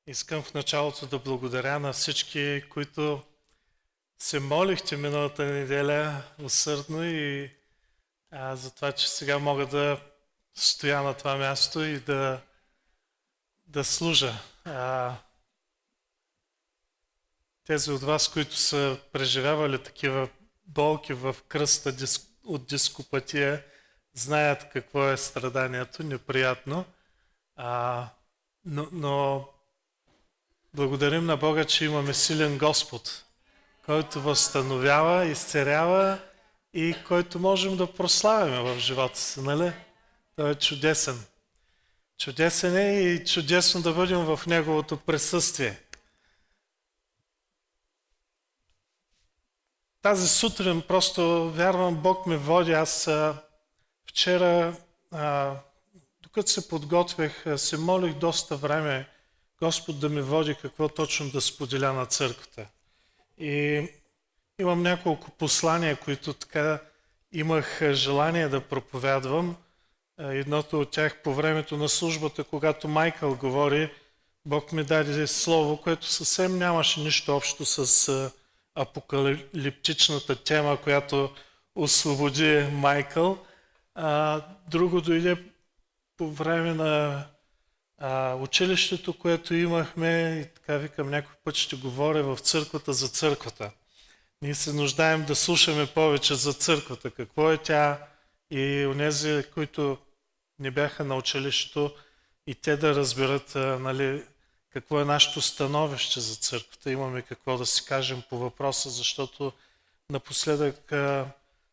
Искам в началото да благодаря на всички, които се молихте миналата неделя усърдно и за това, че сега мога да стоя на това място и да служа. Тези от вас, които са преживявали такива болки в кръста от дископатия, знаят какво е страданието, неприятно. Но благодарим на Бога, че имаме силен Господ, който възстановява, изцерява и който можем да прославяме в живота си, нали? Той е чудесен. Чудесен е и чудесно да бъдем в Неговото присъствие. Тази сутрин просто вярвам, Бог ме води. Аз вчера, докато се подготвях, се молих доста време Господ да ме води какво точно да споделя на църквата. И имам няколко послания, които така имах желание да проповядвам. Едното от тях по времето на службата, когато Майкъл говори, Бог ми даде слово, което съвсем нямаше нищо общо с апокалиптичната тема, която освободи Майкъл. Друго дойде по време на училището, което имахме, и така викам, някой път ще говоря в църквата за църквата. Ние се нуждаем да слушаме повече за църквата, какво е тя, и онези, които не бяха на училището, и те да разберат нали, какво е нашето становище за църквата. Имаме какво да си кажем по въпроса, защото напоследък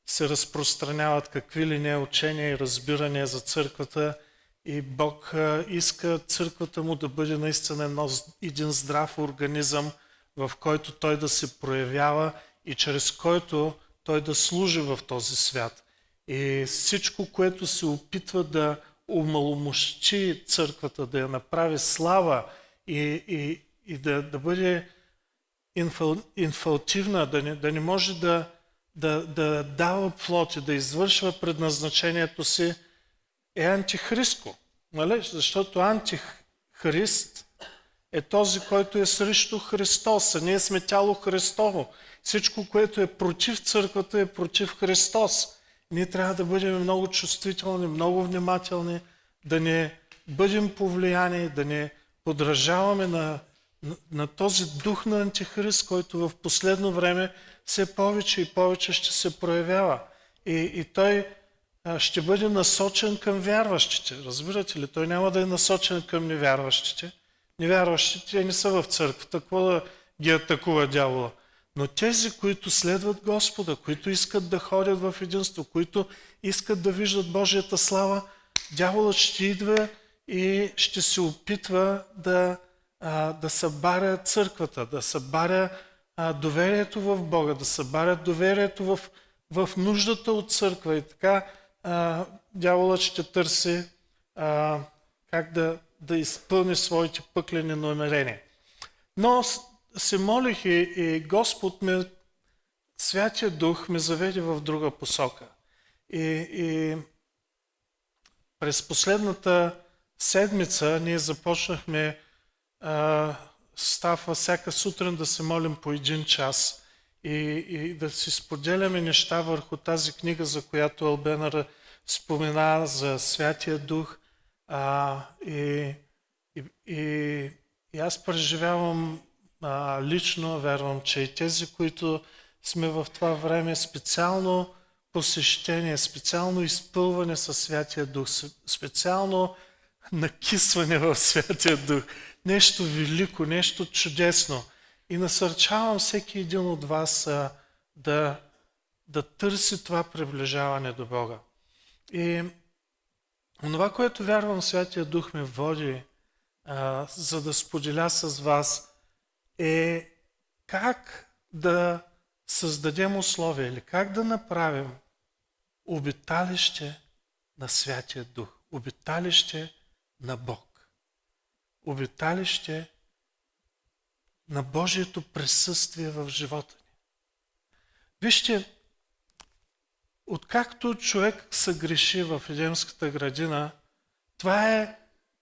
се разпространяват какви ли не учения и разбирания за църквата, и Бог иска църквата му да бъде наистина един здрав организъм, в който той да се проявява и чрез който той да служи в този свят. И всичко, което се опитва да омаломощи църквата, да я направи слава и да бъде инфалтивна, да не може да дава плод и да извършва предназначението си, е антихристко. Нали? Защото антихрист е този, който е срещу Христос, а ние сме тяло Христово. Всичко, което е против църквата, е против Христос. Ние трябва да бъдем много чувствителни, много внимателни, да не бъдем повлияни, да не подражаваме на този дух на антихрист, който в последно време все повече и повече ще се проявява. И той ще бъде насочен към вярващите. Разбирате ли? Той няма да е насочен към невярващите. Невярващите не са в църквата. Какво да ги атакува дявола? Но тези, които следват Господа, които искат да ходят в единство, които искат да виждат Божията слава, дяволът ще идва и ще се опитва да събаря църквата, да събаря доверието в Бога, да събаря доверието в нуждата от църква. И така дяволът ще търси как да изпълни своите пъклени намерения. Но се молих и Господ Святия Дух ме заведе в друга посока. И през последната седмица ние започнахме става всяка сутрин да се молим по 1 час и да си споделяме неща върху тази книга, за която Албена спомена, за Святия Дух. И аз преживявам лично, вярвам, че и тези, които сме в това време, специално посещение, специално изпълване със Святия Дух, специално накисване в Святия Дух. Нещо велико, нещо чудесно. И насърчавам всеки един от вас да търси това приближаване до Бога. И онова, което вярвам, Святия Дух ме води, за да споделя с вас, е как да създадем условия или как да направим обиталище на Святия Дух, обиталище на Бог, обиталище на Божието присъствие в живота ни. Вижте, откакто човек се греши в Едемската градина, това е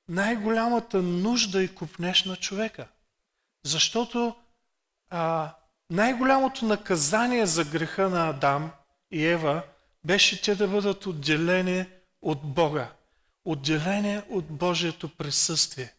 най-голямата нужда и копнеж на човека. Защото най-голямото наказание за греха на Адам и Ева беше те да бъдат отделени от Бога, отделени от Божието присъствие.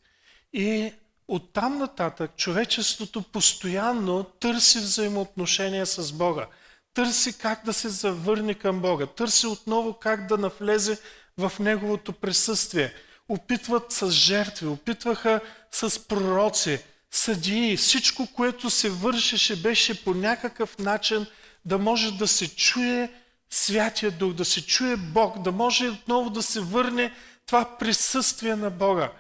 И оттам нататък човечеството постоянно търси взаимоотношения с Бога, търси как да се завърне към Бога, търси отново как да навлезе в Неговото присъствие. Опитват с жертви, опитваха с пророци, съдии, всичко, което се вършеше, беше по някакъв начин да може да се чуе Святия Дух, да се чуе Бог, да може отново да се върне това присъствие на Бога.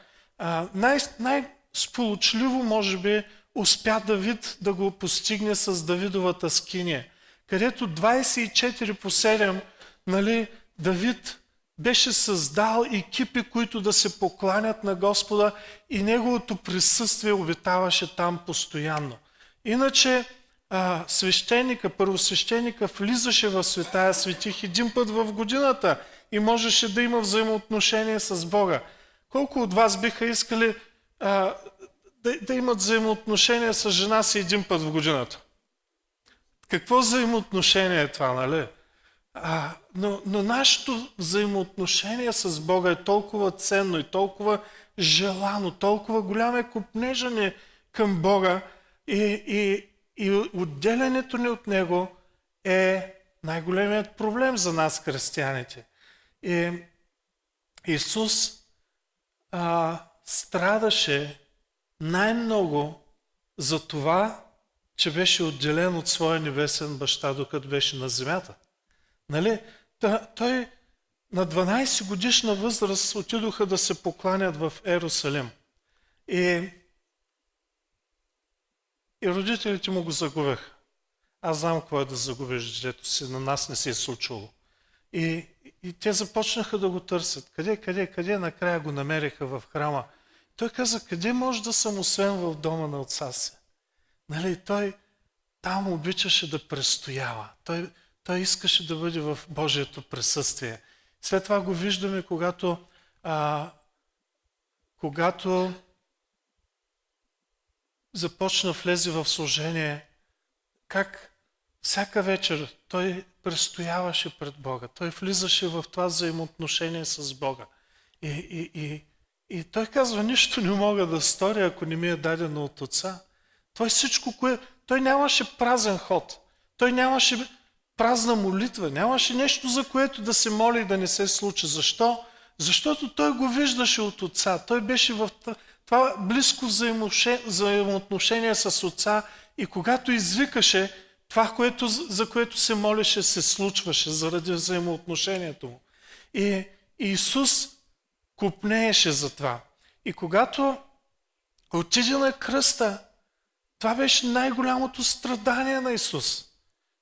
Най-сполучливо, може би, успя Давид да го постигне с Давидовата скиния, където 24/7, Давид беше създал екипи, които да се покланят на Господа и Неговото присъствие обитаваше там постоянно. Иначе първосвещеника влизаше в Светая Светих един път в годината и можеше да има взаимоотношение с Бога. Колко от вас биха искали да имат взаимоотношение с жена си един път в годината? Какво взаимоотношение е това, нали? Но нашето взаимоотношение с Бога е толкова ценно и толкова желано, толкова голям е копнежа ни към Бога и отделянето ни от Него е най-големият проблем за нас, християните. И Исус страдаше най-много за това, че беше отделен от своя небесен баща, докато беше на земята. Той на 12 годишна възраст отидоха да се покланят в Ерусалим. И родителите му го загубеха. Аз знам какво е да загубиш детето си, на нас не се е случило. И те започнаха да го търсят. Къде? Накрая го намериха в храма. Той каза, къде може да съм освен в дома на отца си? Той там обичаше да престоява. Той искаше да бъде в Божието присъствие. След това го виждаме, когато започна влезе в служение, как всяка вечер той престояваше пред Бога. Той влизаше в това взаимоотношение с Бога. И той казва, нищо не мога да сторя, ако не ми е дадено от Отца. Той нямаше празен ход. Той нямаше празна молитва. Нямаше нещо, за което да се моли и да не се случи. Защо? Защото той го виждаше от Отца. Той беше в това близко взаимоотношение с Отца и когато извикаше, това, за което се молеше, се случваше заради взаимоотношението му. И Исус копнееше за това. И когато отиде на кръста, това беше най-голямото страдание на Исус.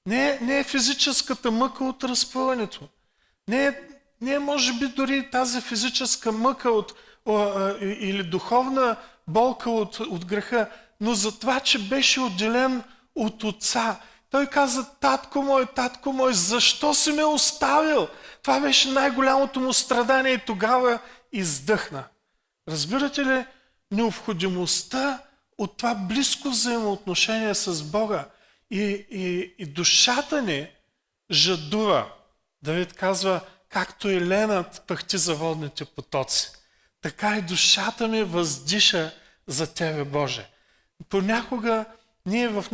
Не е физическата мъка от разпъването. Не е може би дори тази физическа мъка или духовна болка от греха, но за това, че беше отделен от Отца. Той каза, татко мой, защо си ме оставил? Това беше най-голямото му страдание и тогава издъхна. Разбирате ли необходимостта от това близко взаимоотношение с Бога? И душата ни жадува. Давид казва, както и ленът пъхти за водните потоци, така и душата ми въздиша за Тебе, Боже. Понякога ние в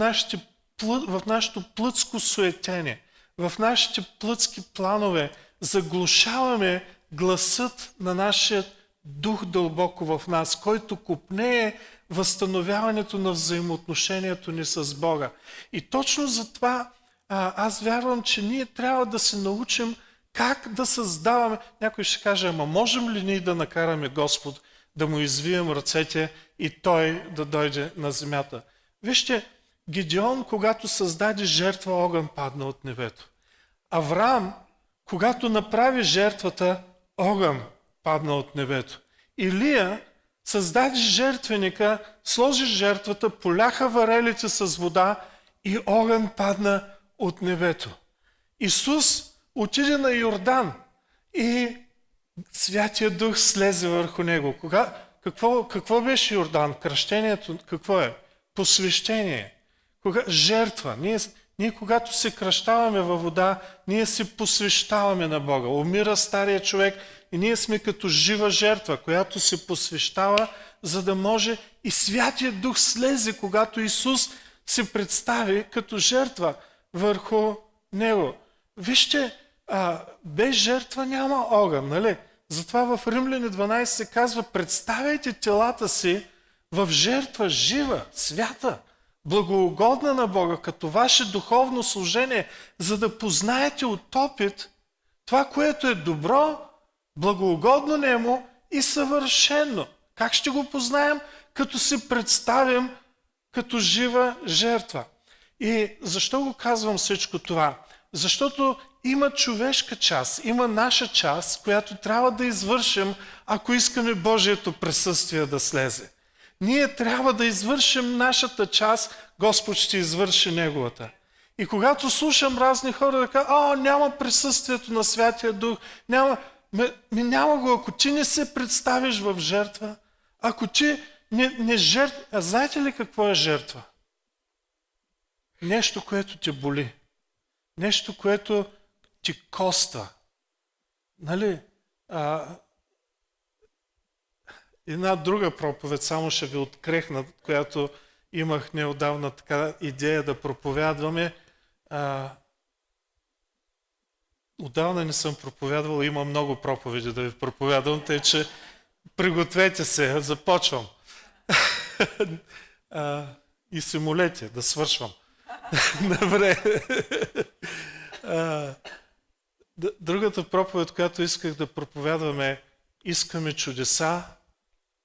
нашето плътско суетение, в нашите плътски планове заглушаваме гласът на нашия дух дълбоко в нас, който копнее възстановяването на взаимоотношението ни с Бога. И точно за това аз вярвам, че ние трябва да се научим как да създаваме. Някой ще каже, ама можем ли ние да накараме Господ да му извием ръцете и Той да дойде на земята? Вижте, Гидеон, когато създаде жертва, огън падна от небето. Авраам, когато направи жертвата, огън падна от небето. Илия създаде жертвеника, сложи жертвата, поляха варелите с вода и огън падна от небето. Исус отиде на Йордан и Святия Дух слезе върху него. Какво беше Йордан? Кръщението какво е? Посвещение. Жертва. Ние когато се кръщаваме във вода, ние се посвещаваме на Бога. Умира стария човек и ние сме като жива жертва, която се посвещава, за да може и Святия Дух слезе, когато Исус се представи като жертва върху него. Вижте, без жертва няма огън, нали? Затова в Римляни 12 се казва: представяйте телата си в жертва жива, свята, благоугодна на Бога, като ваше духовно служение, за да познаете от опит това, което е добро, благоугодно нему и съвършено. Как ще го познаем? Като се представим като жива жертва. И защо го казвам всичко това? Защото има човешка част, има наша част, която трябва да извършим, ако искаме Божието присъствие да слезе. Ние трябва да извършим нашата част, Господ ще извърши Неговата. И когато слушам разни хора да кажат: няма присъствието на Святия Дух, няма го, ако ти не се представиш в жертва, ако ти не жертва. А знаете ли какво е жертва? Нещо, което те боли. Нещо, което ти коства. Нали? Една друга проповед, само ще ви открехна, която имах неотдавна така идея да проповядваме. Отдавна не съм проповядвал, има много проповеди да ви проповядвам, тъй че пригответе се, започвам. И се молете да свършвам. Добре. Другата проповед, която исках да проповядвам е: искаме чудеса,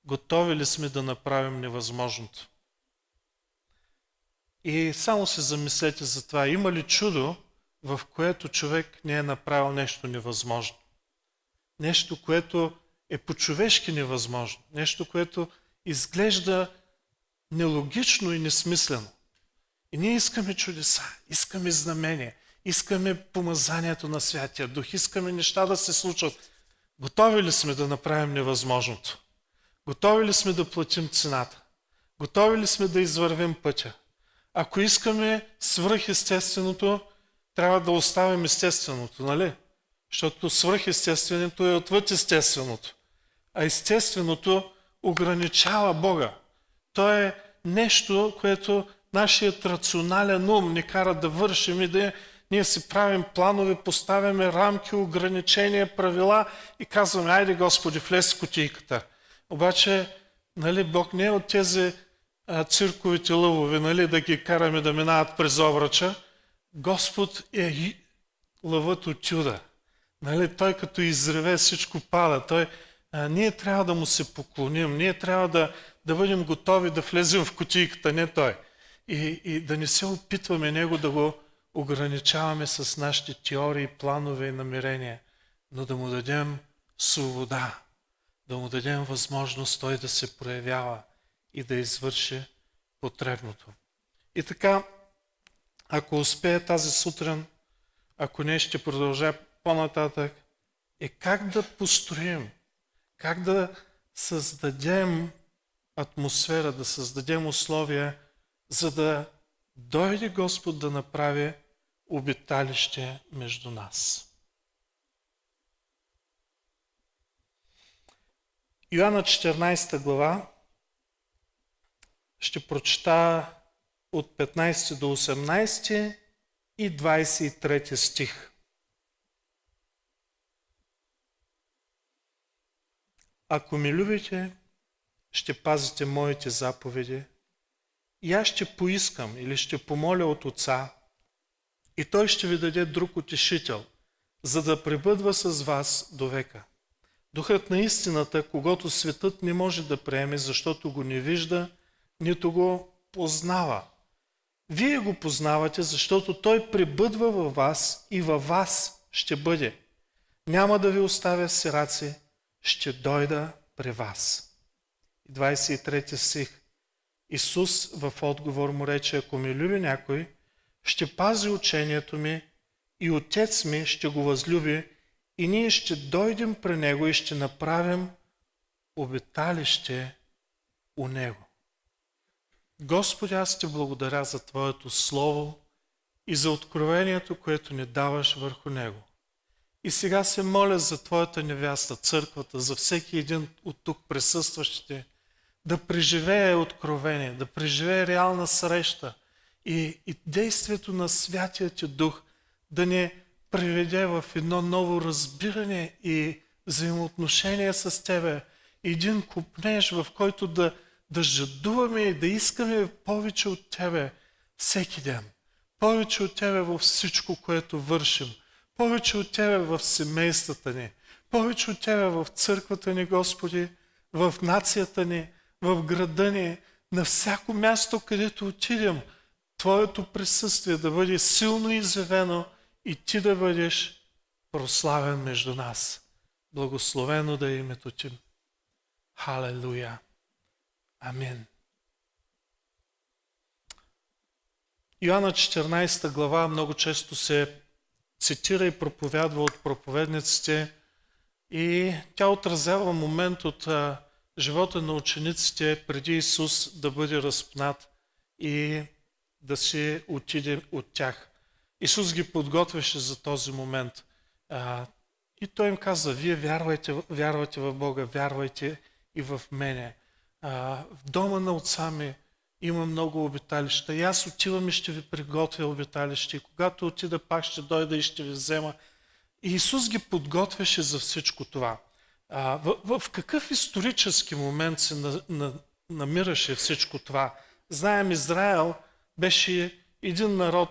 готови ли сме да направим невъзможното? И само се замислете за това. Има ли чудо, в което човек не е направил нещо невъзможно? Нещо, което е по-човешки невъзможно. Нещо, което изглежда нелогично и несмислено. И ние искаме чудеса, искаме знамения, искаме помазанието на Святия Дух, искаме неща да се случват. Готови ли сме да направим невъзможното? Готови ли сме да платим цената? Готови ли сме да извървим пътя? Ако искаме свръхестественото, трябва да оставим естественото, нали? Защото свръхестественото е отвъд естественото. А естественото ограничава Бога. То е нещо, което нашият рационален ум ни кара да вършим и да ние си правим планове, поставяме рамки, ограничения, правила и казваме: айде Господи, влез в кутийката. Обаче, нали, Бог не е от тези цирковите лъвове, нали, да ги караме да минават през обръча. Господ е лъвът от чуда. Нали, той като изреве, всичко пада. Ние трябва да му се поклоним, ние трябва да бъдем готови да влезем в кутийката, не той. И да не се опитваме него да го ограничаваме с нашите теории, планове и намерения, но да му дадем свобода, да му дадем възможност той да се проявява и да извърши потребното. И така, ако успея тази сутрин, ако не, ще продължа по-нататък, е как да построим, как да създадем атмосфера, да създадем условия, за да дойде Господ да направи обиталище между нас. Йоанна 14 глава ще прочета от 15 до 18 и 23 стих. Ако ме любите, ще пазите моите заповеди, и аз ще поискам или ще помоля от Отца, и Той ще ви даде друг утешител, за да пребъдва с вас до века. Духът на истината, когото светът не може да приеме, защото го не вижда, нито го познава. Вие го познавате, защото Той пребъдва във вас и във вас ще бъде. Няма да ви оставя сираци, ще дойда при вас. 23 стих. Исус в отговор му рече: ако ме люби някой, ще пази учението ми и Отец ми ще го възлюби и ние ще дойдем при Него и ще направим обиталище у Него. Господи, аз Ти благодаря за Твоето Слово и за откровението, което ни даваш върху него. И сега се моля за Твоята невяста, църквата, за всеки един от тук присъстващите, да преживее откровение, да преживее реална среща и действието на Святия Ти Дух да ни приведе в едно ново разбиране и взаимоотношение с Тебе. Един купнеж, в който да жадуваме и да искаме повече от Тебе всеки ден. Повече от Тебе във всичко, което вършим. Повече от Тебе в семействата ни. Повече от Тебе в църквата ни, Господи, в нацията ни, в града ни, на всяко място, където отидем. Твоето присъствие да бъде силно изявено и Ти да бъдеш прославен между нас. Благословено да е името Ти. Халелуя. Амин. Йоанна 14 глава много често се цитира и проповядва от проповедниците и тя отразява момент от живота на учениците преди Исус да бъде разпнат и да се отиде от тях. Исус ги подготвяше за този момент. И Той им каза, вие вярвайте в Бога, вярвайте и в мене. В дома на отца ми има много обиталища. И аз отивам и ще ви приготвя обиталище. И когато отида, пак ще дойда и ще ви взема. И Исус ги подготвяше за всичко това. В какъв исторически момент се намираше всичко това? Знаем, Израел беше един народ,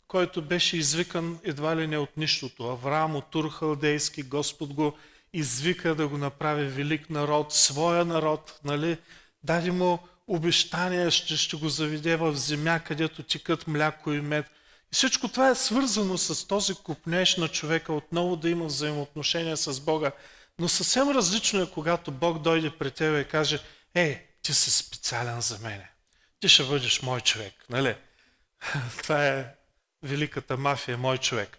който беше извикан едва ли не от нищото. Авраам от Ур Халдейски, Господ го извика да го направи велик народ, своя народ, нали? Даде му обещание, ще го заведе в земя, където текат мляко и мед. И всичко това е свързано с този купнеж на човека, отново да има взаимоотношения с Бога. Но съвсем различно е, когато Бог дойде при тебе и каже, ти си специален за мене. Ти ще бъдеш мой човек, нали? Това е великата мафия, мой човек.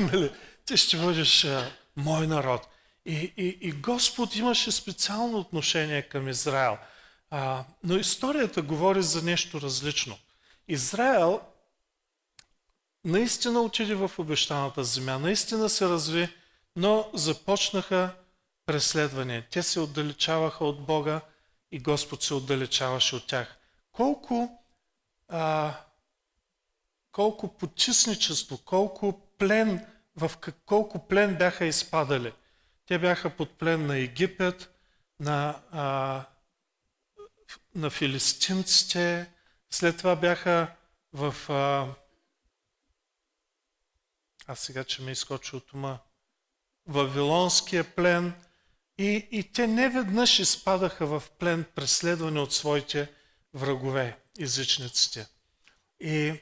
Нали? Ти ще бъдеш мой народ. И Господ имаше специално отношение към Израел. Но историята говори за нещо различно. Израел наистина отиде в обещаната земя, наистина се разви, но започнаха преследвания. Те се отдалечаваха от Бога и Господ се отдалечаваше от тях. Колко потисничество, колко плен бяха изпадали. Те бяха под плен на Египет, на филистимците, след това бяха в... сега, че ме изскочи от ума, Вавилонския плен и те неведнъж изпадаха в плен, преследвани от своите врагове, езичниците. И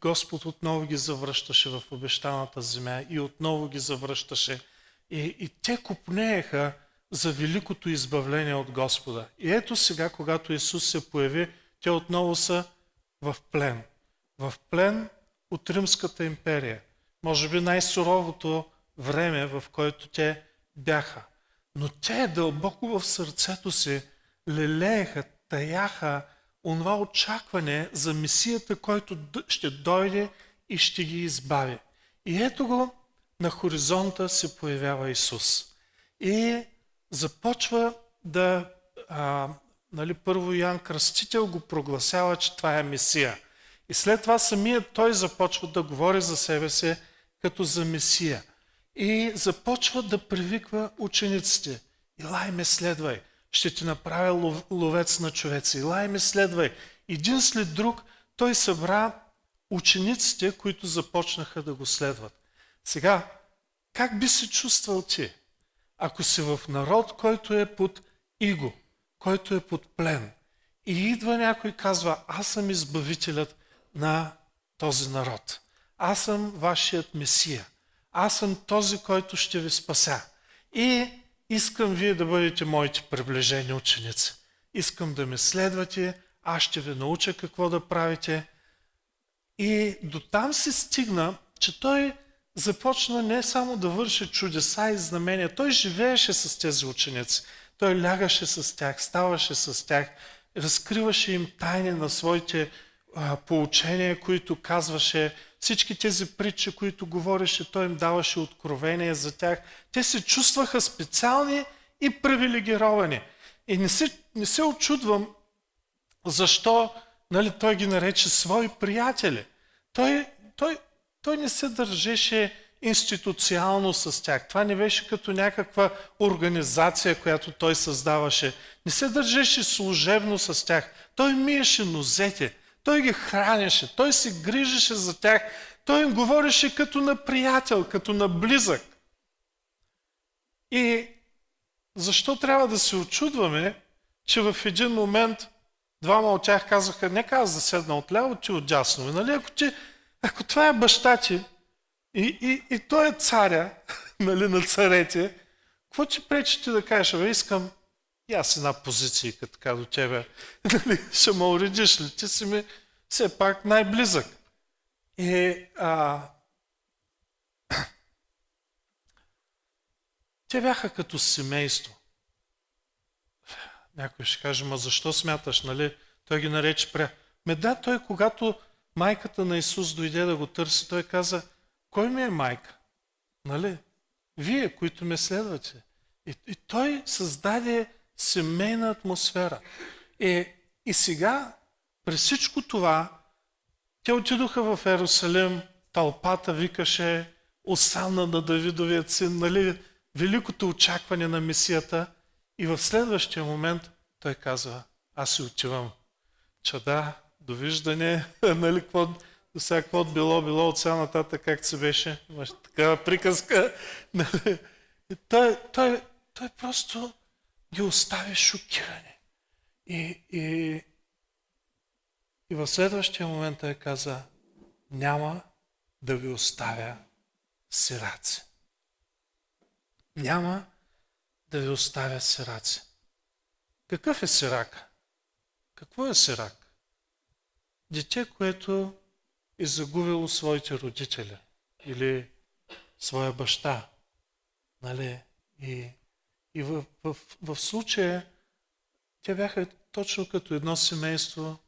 Господ отново ги завръщаше в обещаната земя и отново ги завръщаше. И те копнееха за великото избавление от Господа. И ето сега, когато Исус се появи, те отново са в плен. В плен от Римската империя. Може би най-суровото време, в което те бяха. Но те дълбоко в сърцето си лелееха, таяха онова очакване за Месията, който ще дойде и ще ги избави. И ето го, на хоризонта се появява Исус. И започва първо Йоан Кръстител го прогласява, че това е Месия. И след това самият той започва да говори за себе си като за Месия. И започва да привиква учениците. Илай ме следвай, ще ти направя ловец на човеци. Илай ме следвай. Един след друг той събра учениците, които започнаха да го следват. Сега, как би се чувствал ти, ако си в народ, който е под иго, който е под плен? И идва някой и казва, аз съм избавителят на този народ. Аз съм вашият Месия. Аз съм този, който ще ви спася. И искам вие да бъдете моите приближени ученици. Искам да ме следвате, аз ще ви науча какво да правите. И до там се стигна, че той започна не само да върши чудеса и знамения, той живееше с тези ученици. Той лягаше с тях, ставаше с тях, разкриваше им тайни на своите поучения, които казваше, всички тези притчи, които говореше, той им даваше откровение за тях. Те се чувстваха специални и привилегировани. И не се очудвам защо той ги нарече свои приятели. Той не се държеше институционално с тях. Това не беше като някаква организация, която той създаваше. Не се държеше служебно с тях. Той миеше нозете, той ги хранеше, той се грижеше за тях, той им говореше като на приятел, като на близък. И защо трябва да се очудваме, че в един момент двама от тях казаха, нека аз да седна отляво, ти отдясно. Нали? Ако това е баща ти и той е царя, нали, на царете, какво ти пречи ти да кажеш, искам и аз една позиция така до тебе. Нали, ще ме уредиш ли? Ти си ми все пак най-близък. Те бяха като семейство. Някой ще каже, ма защо смяташ, нали? Той ги нарече да, той когато майката на Исус дойде да го търси, той каза, кой ми е майка? Нали? Вие, които ме следвате. И той създаде семейна атмосфера. И сега, при всичко това, те отидоха в Ерусалим, тълпата викаше, Осанна на Давидовият син, нали? Великото очакване на Месията. И в следващия момент той казва, аз си отивам. Чада, довиждане, нали, какво било от сега нататък, как се беше. Имаше такава приказка. Нали. Той просто ги остави шокирани. И в следващия момент той каза, няма да ви оставя сираци. Няма да ви оставя сираци. Какъв е сирак? Какво е сирак? Дете, което е загубило своите родители или своя баща. Нали? И в случая те бяха точно като едно семейство,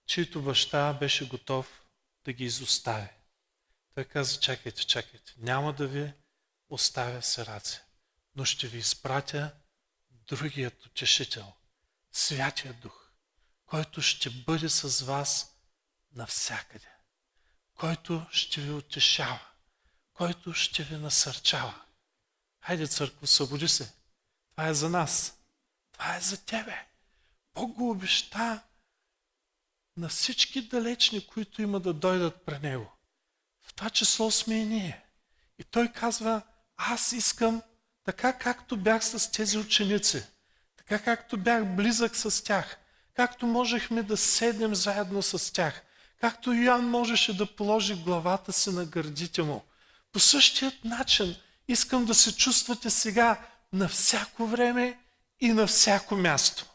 чието баща беше готов да ги изостави. Той каза, чакайте, няма да ви оставя сираци, но ще ви изпратя другият утешител, Святия Дух, който ще бъде с вас навсякъде, който ще ви утешава, който ще ви насърчава. Хайде, църкво, събуди се. Това е за нас. Това е за тебе. Бог го обеща на всички далечни, които има да дойдат при Него. В това число сме и ние. И Той казва, аз искам така както бях с тези ученици, така както бях близък с тях, както можехме да седнем заедно с тях, както Йоан можеше да положи главата си на гърдите му. По същият начин искам да се чувствате сега на всяко време и на всяко място.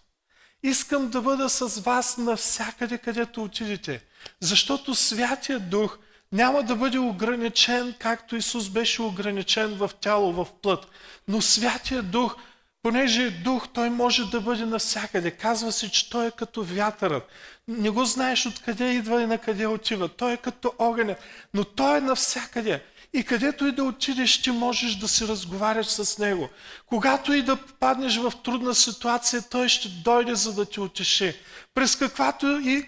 Искам да бъда с вас навсякъде, където отидете, защото Святия Дух няма да бъде ограничен, както Исус беше ограничен в тяло, в плът. Но Святия Дух, понеже е Дух, Той може да бъде навсякъде. Казва се, че Той е като вятърът. Не го знаеш откъде идва и на къде отива. Той е като огънят, но Той е навсякъде. И където и да отидеш, ти можеш да се разговаряш с Него. Когато и да попаднеш в трудна ситуация, Той ще дойде, за да те утеши. През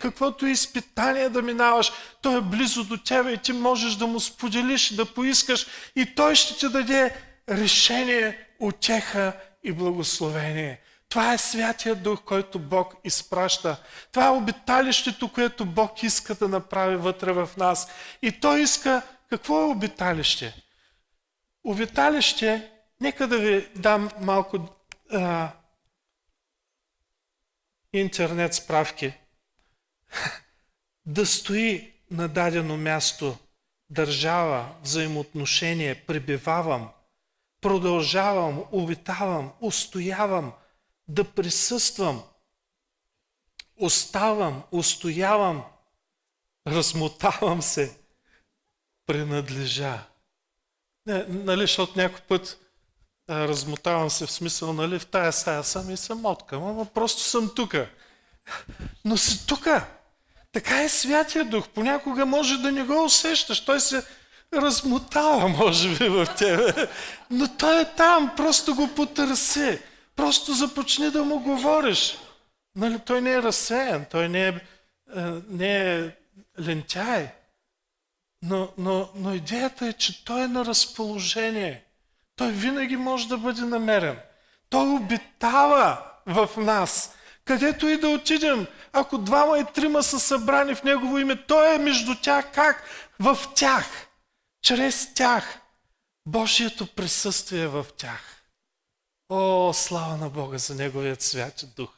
каквото изпитание да минаваш, Той е близо до тебе и ти можеш да Му споделиш, да поискаш и Той ще ти даде решение, утеха и благословение. Това е Святия Дух, който Бог изпраща. Това е обиталището, което Бог иска да направи вътре в нас. И Той иска. Какво е обиталище? Обиталище, нека да ви дам малко интернет справки. Да стои на дадено място, държава, взаимоотношение, пребивавам, продължавам, обитавам, устоявам, да присъствам, оставам, устоявам, размотавам се, принадлежа. Нали, защото някой път размотавам се в смисъл, нали, в тая стая съм и съм откъм, ама просто съм тука. Но си тука. Така е Святия Дух. Понякога може да не го усещаш. Той се размотава, може би, в тебе. Но той е там. Просто го потърси. Просто започни да му говориш. Нали, той не е разсеян. Той не е лентяй. Но идеята е, че той е на разположение. Той винаги може да бъде намерен. Той обитава в нас. Където и да отидем, ако 2 и 3 са събрани в Негово име, Той е между тях. Как? В тях. Чрез тях. Божието присъствие е в тях. О, слава на Бога за Неговият Святи Дух.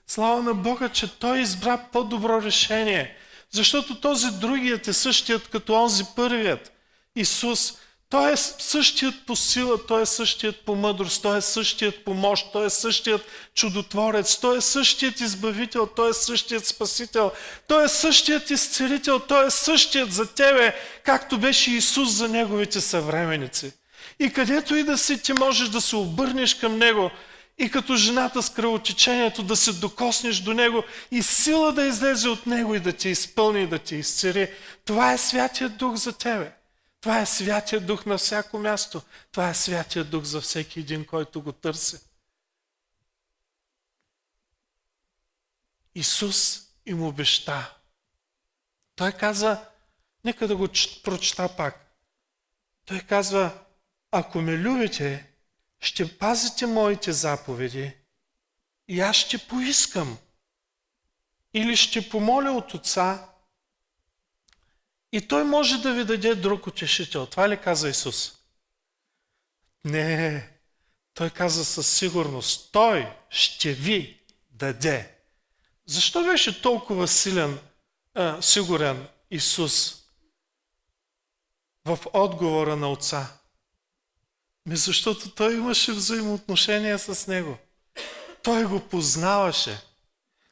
Слава на Бога, че Той избра по-добро решение. Защото този другият е същият като онзи първият. Исус. Той е същият по сила, Той е същият по мъдрост, Той е същият по мощ, Той е същият чудотворец, Той е същият избавител, Той е същият спасител, Той е същият изцелител, Той е същият за тебе, както беше Исус за Неговите съвременици. И където и да си, ти можеш да се обърнеш към Него и като жената с кръвотечението да се докоснеш до Него и сила да излезе от Него и да те изпълни и да те изцели. Това е Святият Дух за тебе. Това е Святия Дух на всяко място. Това е Святия Дух за всеки един, който го търси. Исус им обеща. Той каза, нека да го прочета пак. Той казва, ако ме любите, ще пазите моите заповеди и аз ще поискам. Или ще помоля от Отца и Той може да ви даде друг утешител. Това ли каза Исус? Не. Той каза със сигурност. Той ще ви даде. Защо беше толкова сигурен Исус в отговора на Отца? Защото Той имаше взаимоотношения с Него. Той го познаваше.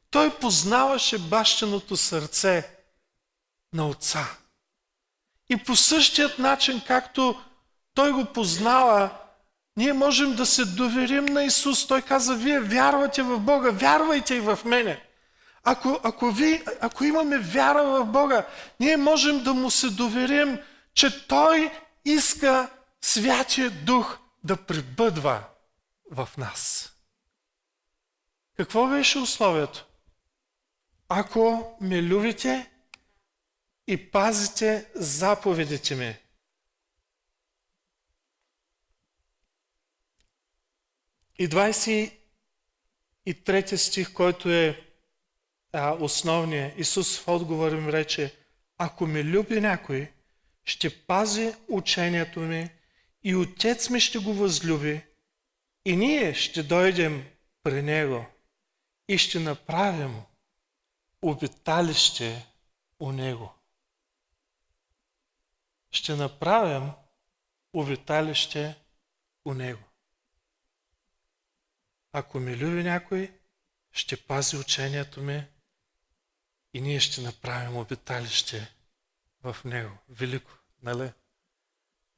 Той познаваше бащиното сърце на Отца. И по същият начин, както Той го познава, ние можем да се доверим на Исус. Той каза, вие вярвате в Бога, вярвайте и в мене. Ако имаме вяра в Бога, ние можем да му се доверим, че Той иска Святия Дух да пребъдва в нас. Какво беше условието? Ако ме любите и пазите заповедите ми. И 23 стих, който е основният, Исус в отговор им рече, ако ме люби някой, ще пази учението ми и Отец ми ще го възлюби и ние ще дойдем при Него и ще направим обиталище у Него. Ще направим обиталище у Него. Ако ме люби някой, ще пази учението ми и ние ще направим обиталище в Него. Велико, нали?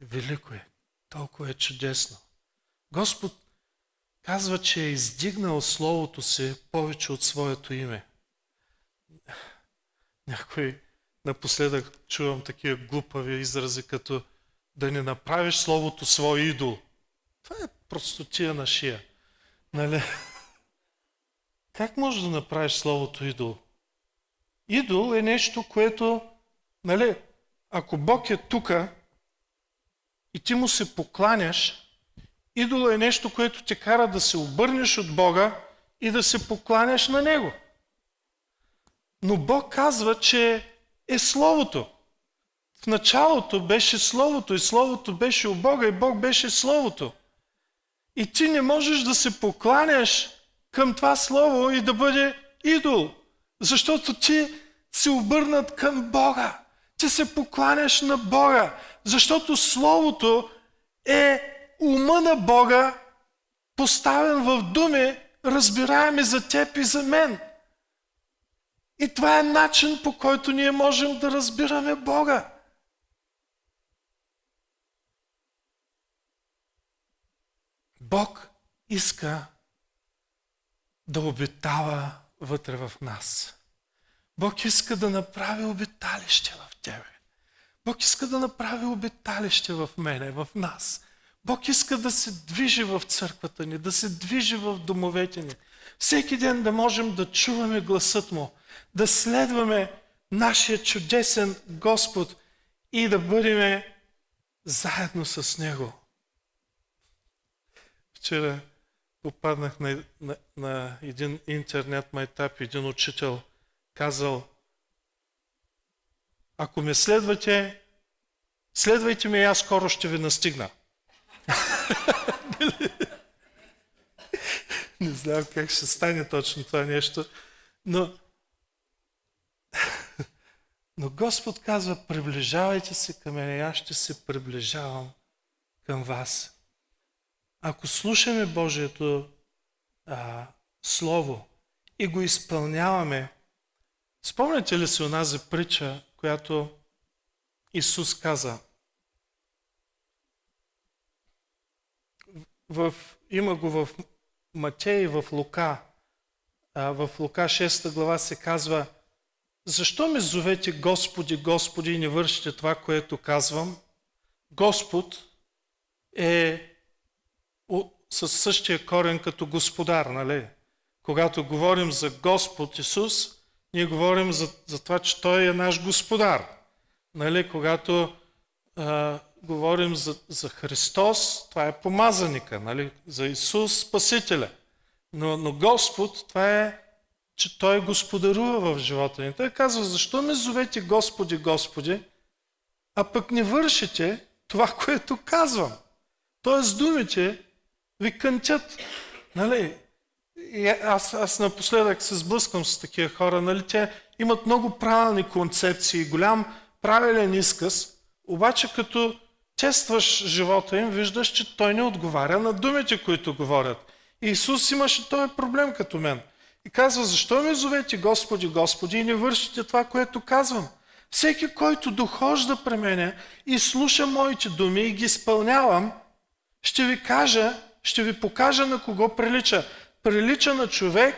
Велико е. Толкова е чудесно. Господ казва, че е издигнал Словото си повече от своето име. Някой напоследък чувам такива глупави изрази, като да не направиш Словото свой идол. Това е простотия на шия. Нали? Как можеш да направиш Словото идол? Идол е нещо, което, нали, ако Бог е тука и ти му се покланяш, идол е нещо, което те кара да се обърнеш от Бога и да се покланяш на Него. Но Бог казва, че е Словото. В началото беше Словото и Словото беше у Бога и Бог беше Словото. И ти не можеш да се покланяш към това Слово и да бъде идол, защото ти си обърнат към Бога. Ти се покланяш на Бога, защото Словото е ума на Бога, поставен в думи, разбираеми за теб и за мен. И това е начин, по който ние можем да разбираме Бога. Бог иска да обитава вътре в нас. Бог иска да направи обиталище в тебе. Бог иска да направи обиталище в мене, в нас. Бог иска да се движи в църквата ни, да се движи в домовете ни. Всеки ден да можем да чуваме гласът Му, да следваме нашия чудесен Господ и да бъдем заедно с Него. Вчера попаднах на един интернет майтап, един учител казал: ако ме следвате, следвайте ме и аз скоро ще ви настигна. Не знам как ще стане точно това нещо, но Господ казва: приближавайте се към мен и аз ще се приближавам към вас. Ако слушаме Божието Слово и го изпълняваме, спомняте ли си онази притча, която Исус каза? Има го в Матей и в Лука. В Лука 6 глава се казва: защо ме зовете Господи, Господи и не вършите това, което казвам? Господ е със същия корен като Господар, нали? Когато говорим за Господ Исус, ние говорим за това, че Той е наш Господар. Нали? Когато говорим за Христос, това е помазаника, нали? За Исус Спасителя. Но Господ, това е, че Той господарува в живота ни. Той казва: защо ме зовете Господи, Господи, а пък не вършите това, което казвам? Тоест думите ви кънтят. Нали? И аз напоследък се сблъскам с такива хора. Нали? Те имат много правилни концепции, голям правилен изказ, обаче като тестваш живота им, виждаш, че той не отговаря на думите, които говорят. И Исус имаше този проблем като мен. И казва: защо ме зовете Господи, Господи и не вършите това, което казвам? Всеки, който дохожда при мене и слуша моите думи и ги изпълнявам, ще ви покажа на кого прилича. Прилича на човек,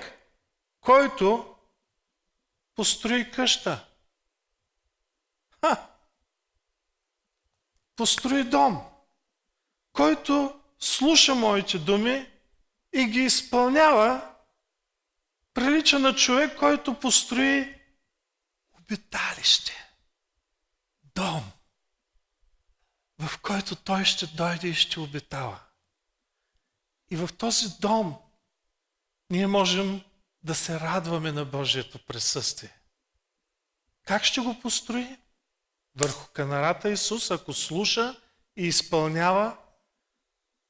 който построи къща. Построи дом, който слуша моите думи и ги изпълнява. Прилича на човек, който построи обиталище, дом, в който той ще дойде и ще обитава. И в този дом ние можем да се радваме на Божието присъствие. Как ще го построи? Върху канарата Исус, ако слуша и изпълнява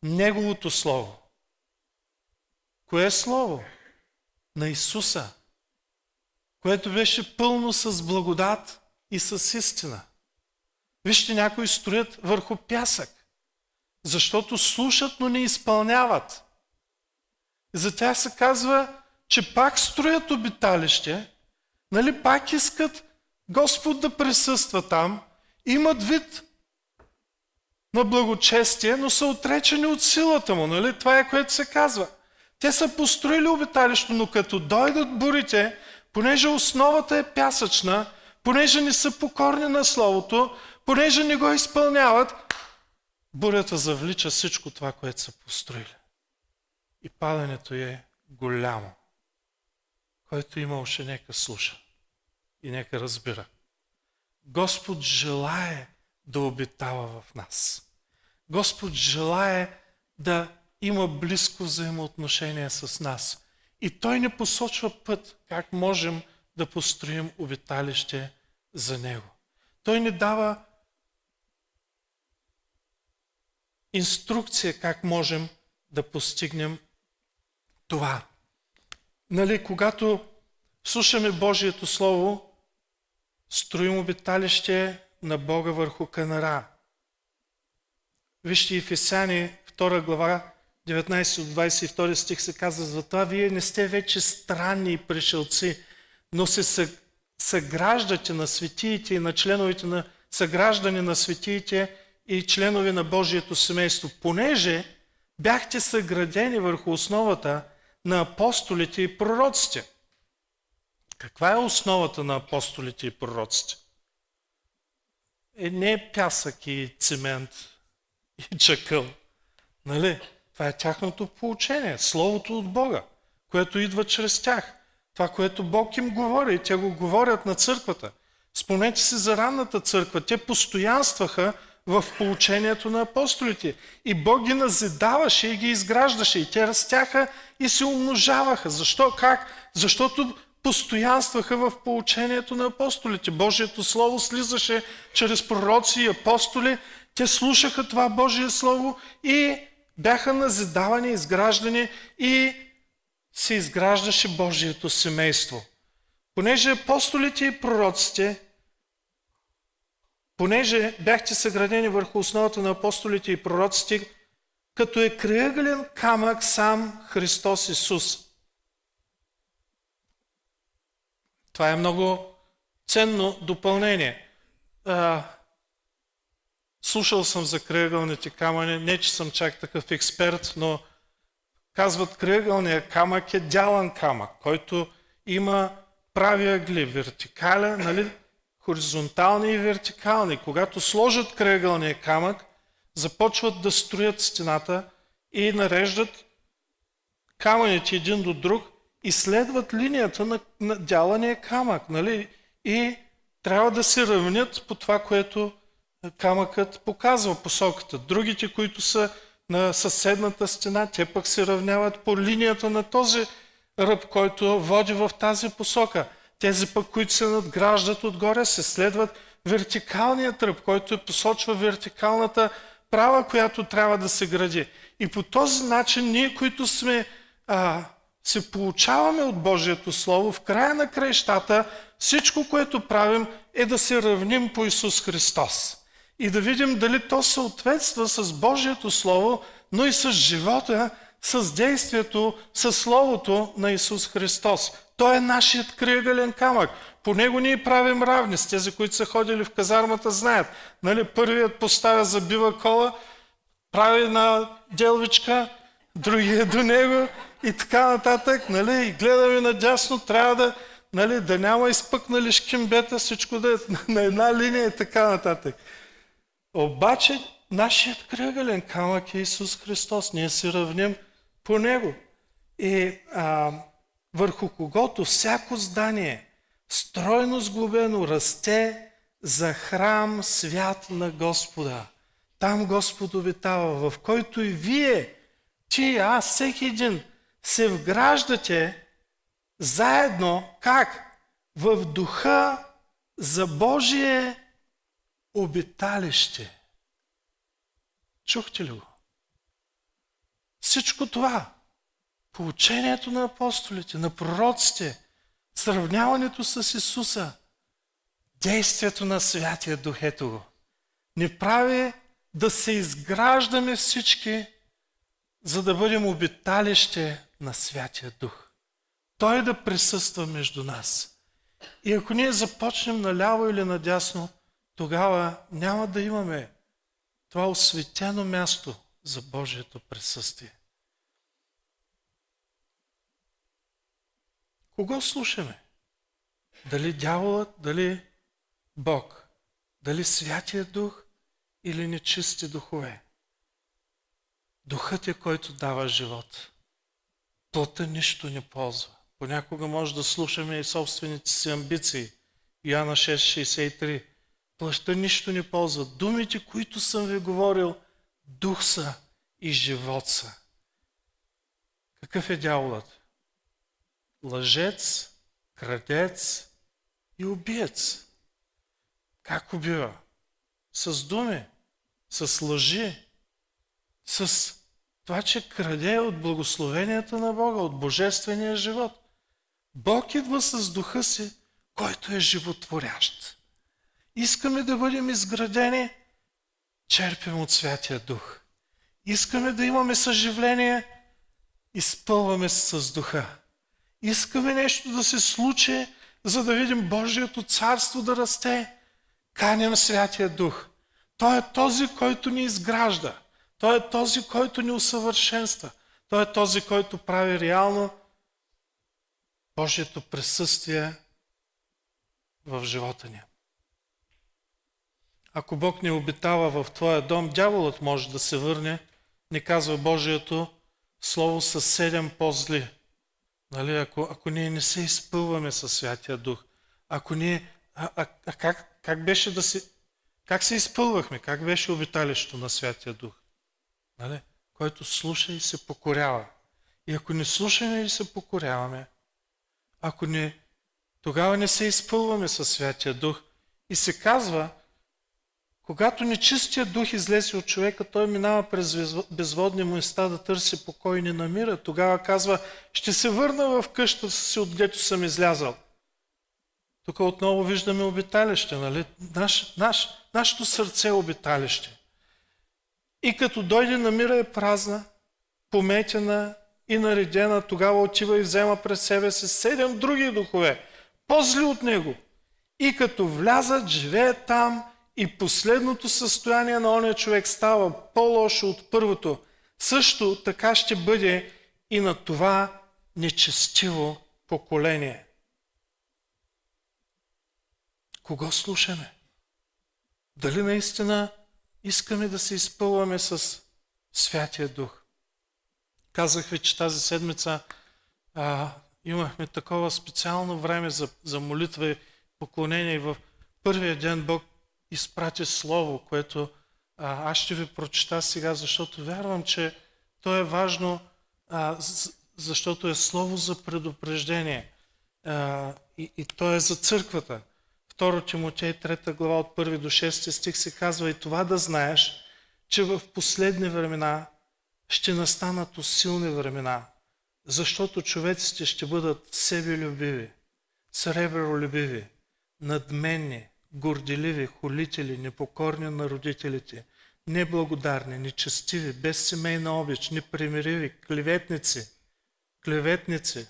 Неговото Слово. Кое е Слово? На Исуса, което беше пълно с благодат и с истина. Вижте, някои строят върху пясък, защото слушат, но не изпълняват. За тях се казва, че пак строят обиталище, нали, пак искат Господ да присъства там, имат вид на благочестие, но са отречени от силата му. Нали? Това е, което се казва. Те са построили обиталището, но като дойдат бурите, понеже основата е пясъчна, понеже не са покорни на Словото, понеже не го изпълняват, бурята завлича всичко това, което са построили. И падането е голямо. Който има уши, нека слуша и нека разбира. Господ желае да обитава в нас. Господ желае да има близко взаимоотношение с нас. И Той не посочва път как можем да построим обиталище за Него. Той не дава инструкция как можем да постигнем това. Нали, когато слушаме Божието Слово, строим обиталище на Бога върху канара. Вижте Ефесяни 2 глава 19 от 22 стих се казва: затова вие не сте вече странни и пришелци, но се съграждате на светиите и на членовете на съграждани на светиите и членове на Божието семейство, понеже бяхте съградени върху основата на апостолите и пророците. Каква е основата на апостолите и пророците? Не е пясък и цимент и чакъл. Нали? Това е тяхното поучение, Словото от Бога, което идва чрез тях. Това, което Бог им говори, и те го говорят на църквата. Спомнете си за ранната църква. Те постоянстваха в поучението на апостолите. И Бог ги назидаваше и ги изграждаше. И те растяха и се умножаваха. Защо? Как? Защото постоянстваха в поучението на апостолите. Божието Слово слизаше чрез пророци и апостоли. Те слушаха това Божие Слово и бяха назидавани, изграждани и се изграждаше Божието семейство. Понеже апостолите и пророците, понеже бяхте съградени върху основата на апостолите и пророците, като е крайъгълен камък сам Христос Исус. Това е много ценно допълнение. Слушал съм за крайъгълните камъни, не че съм чак такъв експерт, но казват, крайъгълният камък е дялан камък, който има прави ъгли, вертикален, нали? Хоризонтални и вертикални. Когато сложат крайъгълния камък, започват да строят стената и нареждат камъните един до друг и следват линията на дялания камък. Нали? И трябва да се равнят по това, което камъкът показва посоката. Другите, които са на съседната стена, те пък се равняват по линията на този ръб, който води в тази посока. Тези пък, които се надграждат отгоре, се следват вертикалният ръб, който посочва вертикалната права, която трябва да се гради. И по този начин ние, които се получаваме от Божието Слово, в края на краищата, всичко, което правим, е да се равним по Исус Христос. И да видим дали то съответства с Божието Слово, но и с живота, с действието, с Словото на Исус Христос. Той е нашият крайъгълен камък. По него ние правим равни. С тези, които са ходили в казармата, знаят. Нали, първият поставя забива кола, прави на делвичка, другия до него и така нататък. Нали, и гледаме надясно, трябва да няма изпъкнали шкембета, всичко да е на една линия и така нататък. Обаче нашият крайъгълен камък е Исус Христос. Ние се равним по него. И върху когото всяко здание, стройно сглобено, расте за храм свят на Господа. Там Господ обитава, в който и вие, ти, аз, всеки един, се вграждате заедно, как? В духа за Божие обиталище. Чухте ли го? Всичко това, поучението на апостолите, на пророците, сравняването с Исуса, действието на Святия Дух, ето го, ни прави да се изграждаме всички, за да бъдем обиталище на Святия Дух. Той да присъства между нас. И ако ние започнем наляво или надясно, тогава няма да имаме това осветено място за Божието присъствие. Кого слушаме? Дали дяволът, дали Бог, дали Святия Дух или нечисти духове? Духът е, който дава живот. Плътта нищо не ползва. Понякога може да слушаме и собствените си амбиции. Йоанна 6,63. Плътта нищо не ползва. Думите, които съм ви говорил, дух са и живот са. Какъв е дяволът? Лъжец, крадец и убиец. Как убива? С думи, с лъжи, с това, че краде от благословенията на Бога, от божествения живот. Бог идва с духа си, който е животворящ. Искаме да бъдем изградени, черпим от Святия Дух. Искаме да имаме съживление, изпълваме се с духа. Искаме нещо да се случи, за да видим Божието царство да расте. Каним Святия Дух. Той е този, който ни изгражда. Той е този, който ни усъвършенства. Той е този, който прави реално Божието присъствие в живота ни. Ако Бог не обитава в твоя дом, дяволът може да се върне, не казва Божието Слово със 7 по-зли. Нали? Ако ние не се изпълваме със Святия Дух, ако ние... как беше да се... Как се изпълвахме? Как беше обиталището на Святия Дух? Нали? Който слуша и се покорява. И ако не слушаме и се покоряваме, тогава не се изпълваме със Святия Дух. И се казва, когато нечистият дух излезе от човека, той минава през безводни места да търси покой и не намира. Тогава казва, ще се върна в къщата си, отдето съм излязал. Тук отново виждаме обиталище, нали? Нашето сърце е обиталище. И като дойде, намира е празна, пометена и наредена, тогава отива и взема през себе си 7 други духове, по-зли от него. И като влязат, живеят там, и последното състояние на ония човек става по-лошо от първото. Също така ще бъде и на това нечестиво поколение. Кого слушаме? Дали наистина искаме да се изпълваме с Святия Дух? Казах ви, че тази седмица имахме такова специално време за молитва и поклонение. И в първия ден Бог изпрати Слово, което аз ще ви прочета сега, защото вярвам, че то е важно, защото е Слово за предупреждение. И то е за църквата. 2 Тимотей 3 глава от 1 до 6 стих се казва: и това да знаеш, че в последни времена ще настанат усилни времена, защото човеците ще бъдат себелюбиви, сребролюбиви, надменни, горделиви, хулители, непокорни на родителите, неблагодарни, нечестиви, без семейна обич, непримириви, клеветници,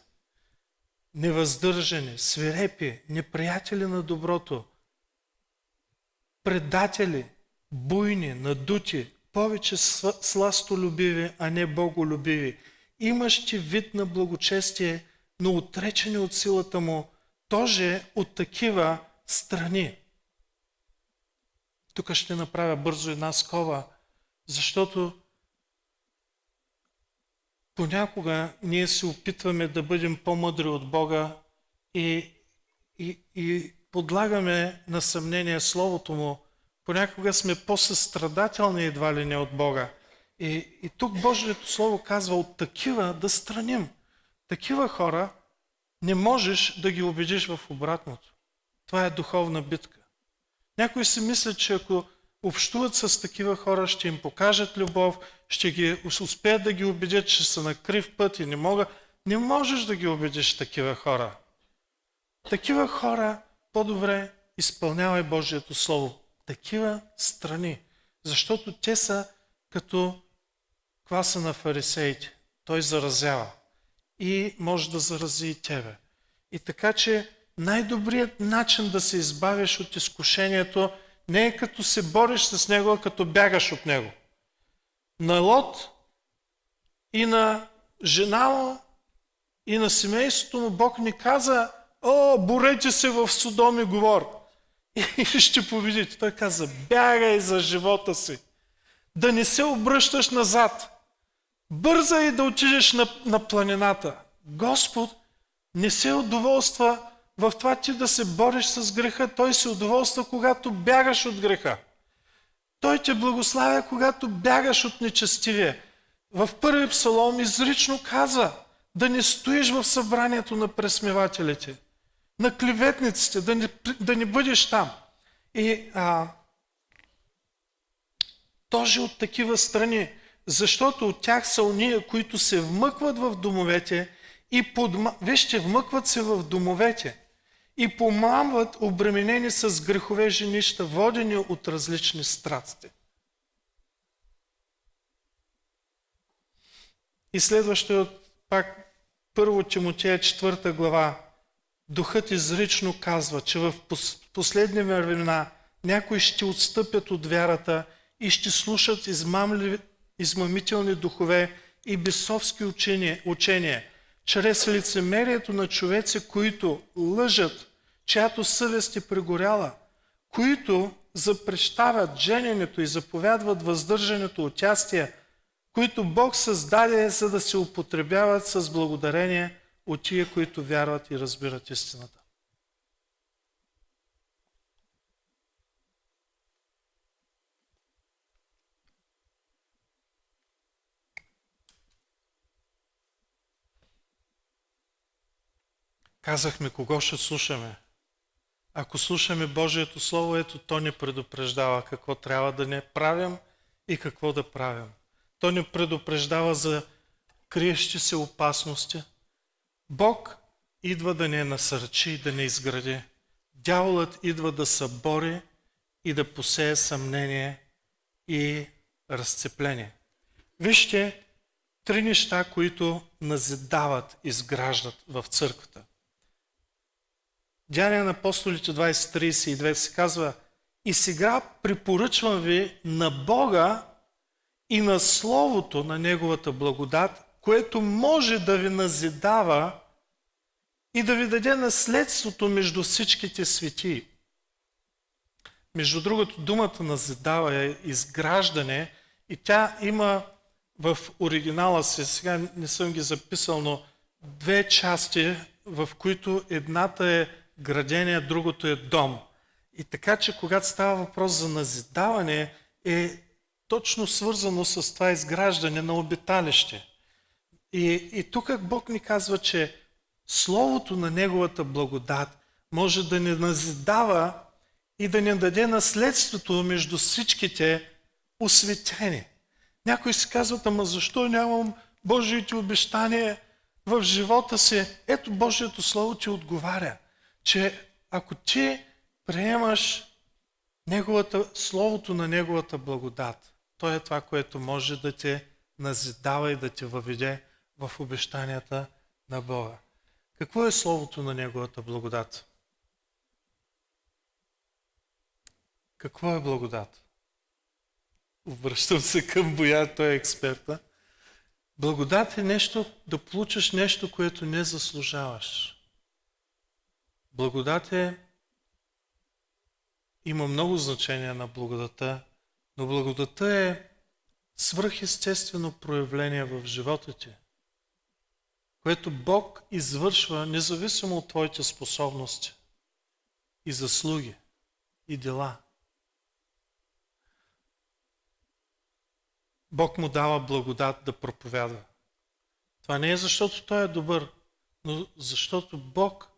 невъздържани, свирепи, неприятели на доброто, предатели, буйни, надути, повече сластолюбиви, а не боголюбиви, имащи вид на благочестие, но отречени от силата му, тоже от такива страни. Тук ще направя бързо една скоба, защото понякога ние се опитваме да бъдем по-мъдри от Бога и подлагаме на съмнение Словото Му. Понякога сме по-състрадателни едва ли не от Бога. И тук Божието Слово казва от такива да страним. Такива хора не можеш да ги убедиш в обратното. Това е духовна битка. Някои си мислят, че ако общуват с такива хора, ще им покажат любов, ще успеят да ги убедят, че са на крив път и не можеш да ги убедиш такива хора. Такива хора по-добре изпълнявай Божието Слово. Такива страни, защото те са като класа на фарисеите. Той заразява и може да зарази и тебе. И така, че най-добрият начин да се избавиш от изкушението не е като се бориш с него, а като бягаш от него. На Лот и на жена му и на семейството му Бог ни каза: борете се в Содом и Гомор и ще победите. Той каза: бягай за живота си, да не се обръщаш назад. Бързай да отидеш на планината. Господ не се удоволства в това ти да се бориш с греха. Той се удоволства, когато бягаш от греха. Той те благославя, когато бягаш от нечестивие. В първи псалом изрично каза да не стоиш в събранието на пресмевателите, на клеветниците, да не бъдеш там. И тоже от такива страни, защото от тях са ония, които се вмъкват в домовете и вижте, вмъкват се в домовете и помамват обременени с грехове женища, водени от различни страсти. И следващото пак 1 Тимотея 4 глава. Духът изрично казва, че в последни времена някои ще отстъпят от вярата и ще слушат измамливи измамителни духове и бесовски учения, чрез лицемерието на човеци, които лъжат, чиято съвест е прегоряла, които запрещават жененето и заповядват въздържането от ястия, които Бог създаде, за да се употребяват с благодарение от тия, които вярват и разбират истината. Казахме кого ще слушаме. Ако слушаме Божието Слово, ето то ни предупреждава какво трябва да не правим и какво да правим. То ни предупреждава за криещи се опасности. Бог идва да не насърчи и да не изгради. Дяволът идва да събори и да посее съмнение и разцепление. Вижте 3 неща, които назидават, изграждат в църквата. Деяния на апостолите 20:32 се казва: и сега препоръчвам ви на Бога и на Словото на Неговата благодат, което може да ви назидава и да ви даде наследството между всичките светии. Между другото, думата назидава е изграждане и тя има в оригинала си, сега не съм ги записал, но 2 части, в които едната е градение, другото е дом. И така, че когато става въпрос за назидаване, е точно свързано с това изграждане на обиталище. И тук Бог ни казва, че Словото на Неговата благодат може да ни назидава и да ни даде наследството между всичките осветени. Някои си казват: ама защо нямам Божиите обещания в живота си? Ето, Божието Слово ти отговаря, че ако ти приемаш Словото на Неговата благодат, то е това, което може да те назидава и да те въведе в обещанията на Бога. Какво е Словото на Неговата благодат? Какво е благодат? Обръщам се към Боян, той е експерта. Благодат е нещо, да получиш нещо, което не заслужаваш. Благодат има много значения на благодата, но благодата е свръхестествено проявление в живота ти, което Бог извършва независимо от твоите способности и заслуги и дела. Бог му дава благодат да проповядва. Това не е защото той е добър, но защото Бог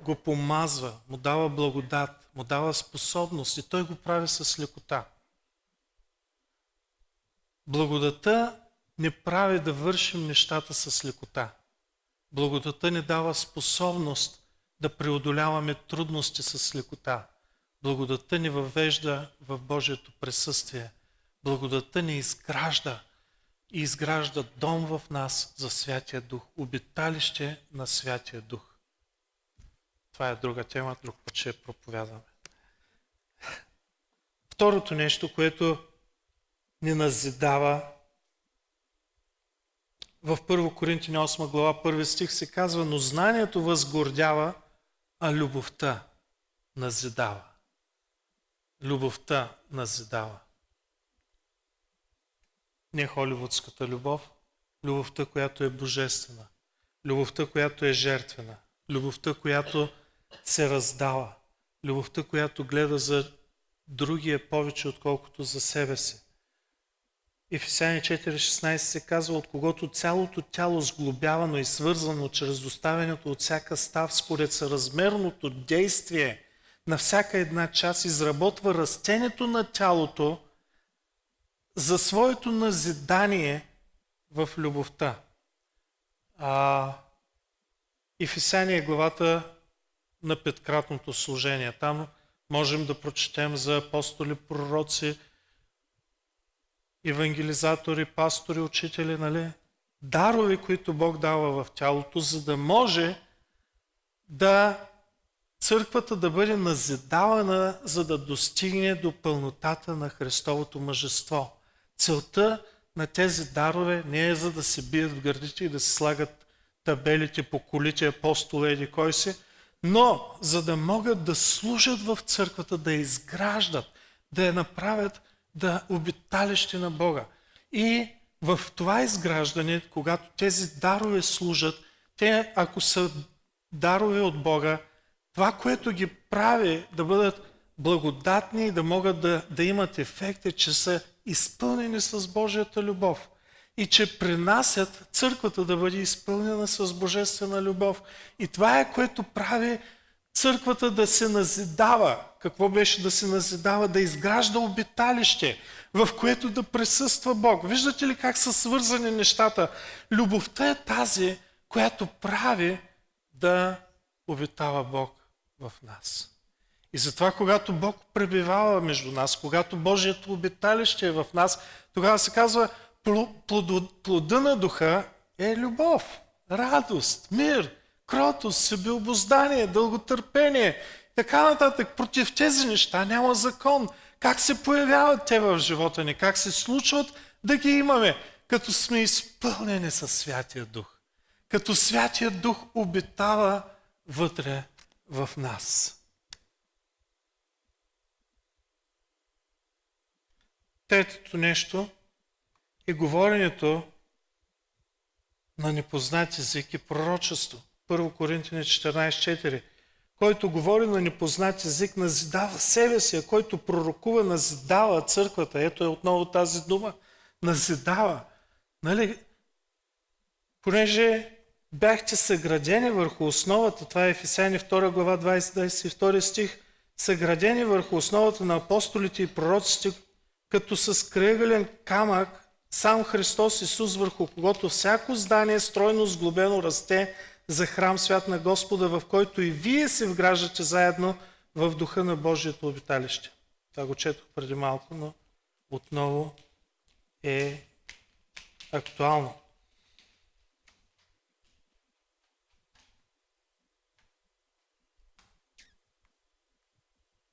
го помазва, му дава благодат, му дава способност и той го прави с лекота. Благодата не прави да вършим нещата с лекота. Благодата ни дава способност да преодоляваме трудности с лекота. Благодата ни въвежда в Божието присъствие. Благодата ни изгражда и изгражда дом в нас за Святия Дух, обиталище на Святия Дух. Това е друга тема, друг път ще проповядваме. Второто нещо, което ни назидава, в 1 Коринтяни 8 глава, 1 стих се казва: но знанието възгордява, а любовта назидава. Любовта назидава. Не холивудската любов, любовта, която е божествена, любовта, която е жертвена, любовта, която се раздава, любовта, която гледа за другия повече, отколкото за себе си. Ефесяни 4:16 се казва: от когото цялото тяло сглобявано и свързано чрез доставянето от всяка став според съразмерното действие на всяка една част изработва растението на тялото за своето назидание в любовта. Ефесяни е главата на петкратното служение. Там можем да прочетем за апостоли, пророци, евангелизатори, пастори, учители, нали? Дарови, които Бог дава в тялото, за да може да църквата да бъде назидавана, за да достигне до пълнотата на Христовото мъжество. Целта на тези дарове не е за да се бият в гърдите и да се слагат табелите по колите, апостол еди кой си, но за да могат да служат в църквата, да я изграждат, да я направят да обиталище на Бога. И в това изграждане, когато тези дарове служат, те, ако са дарове от Бога, това, което ги прави да бъдат благодатни и да могат да имат ефект, е, че са изпълнени с Божията любов. И че принасят църквата да бъде изпълнена с божествена любов. И това е, което прави църквата да се назидава. Какво беше да се назидава? Да изгражда обиталище, в което да присъства Бог. Виждате ли как са свързани нещата? Любовта е тази, която прави да обитава Бог в нас. И затова, когато Бог пребивава между нас, когато Божието обиталище е в нас, тогава се казва, плода на духа е любов, радост, мир, кротост, себеобуздание, дълготърпение, така нататък. Против тези неща няма закон. Как се появяват те в живота ни? Как се случват да ги имаме? Като сме изпълнени със Святия Дух. Като Святия Дух обитава вътре в нас. Третото нещо е говоренето на непознат език и пророчество. 1 Коринтияни 14:4. Който говори на непознат език, назидава себе си, а който пророкува, назидава църквата. Ето е отново тази дума. Назидава. Нали? Понеже бяхте съградени върху основата, това е Ефесяни 2 глава 22 стих, съградени върху основата на апостолите и пророците, като с крайъгълен камък, сам Христос Исус, върху когото всяко здание стройно сглобено расте за храм свят на Господа, в който и вие се вграждате заедно в духа на Божието обиталище. Това го четох преди малко, но отново е актуално.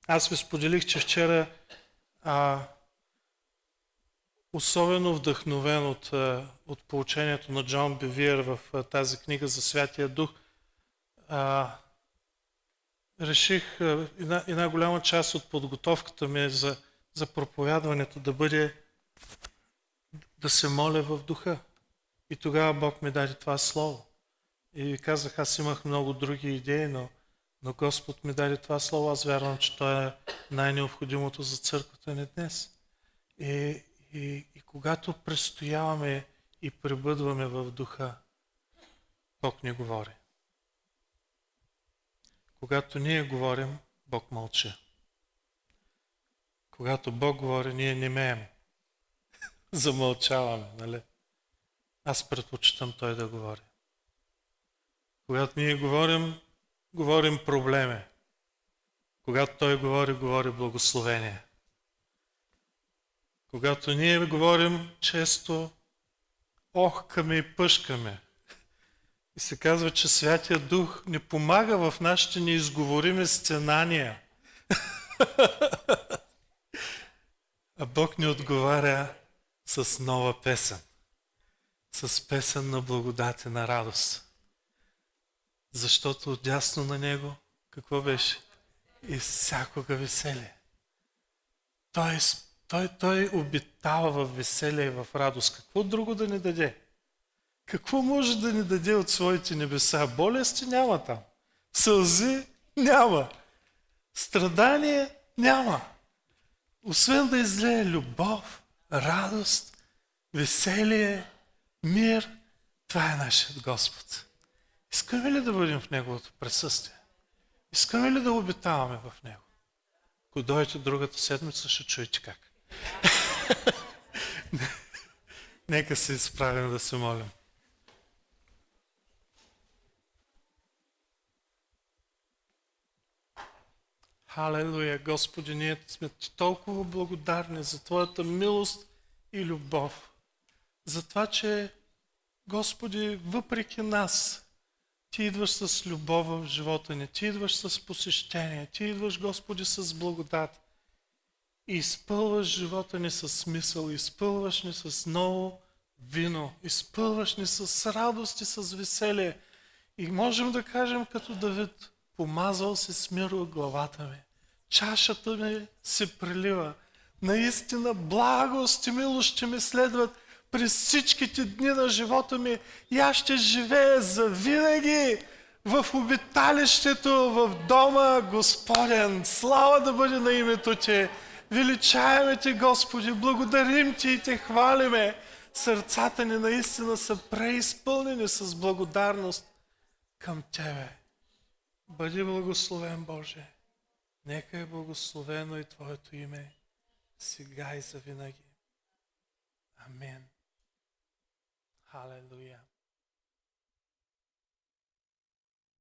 Аз ви споделих, че вчера особено вдъхновен от поучението на Джон Бевиер в тази книга за Святия Дух, реших една голяма част от подготовката ми за проповядването да бъде да се моля в духа. И тогава Бог ми даде това слово. И ви казах, аз имах много други идеи, но Господ ми даде това слово. Аз вярвам, че то е най-необходимото за църквата ни днес. И когато престояваме и пребъдваме в духа, Бог ни говори. Когато ние говорим, Бог мълчи. Когато Бог говори, ние немеем. Замълчаваме, нали? Аз предпочитам Той да говори. Когато ние говорим проблеми. Когато Той говори благословение. Когато ние говорим, често охкаме и пъшкаме. И се казва, че Святия Дух ни помага в нашите неизговорими стенания. А Бог ни отговаря с нова песен. С песен на благодат и на радост. Защото отдясно на Него, какво беше? И всякога веселие. Той обитава в веселие и в радост. Какво друго да ни даде? Какво може да ни даде от своите небеса? Болести няма там. Сълзи няма. Страдание няма. Освен да излее любов, радост, веселие, мир, това е нашият Господ. Искаме ли да бъдем в Неговото присъствие? Искаме ли да обитаваме в Него? Ако дойдете другата седмица, ще чуете как. Нека се изправим да се молим. Халелуя, Господи, ние сме Ти толкова благодарни за Твоята милост и любов. За това, че, Господи, въпреки нас, Ти идваш с любов в живота ни, Ти идваш с посещение, Ти идваш, Господи, с благодат. и изпълваш живота ни с смисъл, изпълваш ни с ново вино, изпълваш ни с радост и с веселие. И можем да кажем като Давид, помазал се с миро главата ми, чашата ми се прелива. Наистина благост и милост ще ми следват през всичките дни на живота ми и аз ще живея завинаги в обиталището, в дома Господен. Слава да бъде на името Ти! Величаеме Те, Господи, благодарим Ти и Те хвалиме. Сърцата ни наистина са преизпълнени с благодарност към Тебе. Бъди благословен, Боже. Нека е благословено и Твоето име, сега и завинаги. Амин. Халелуя.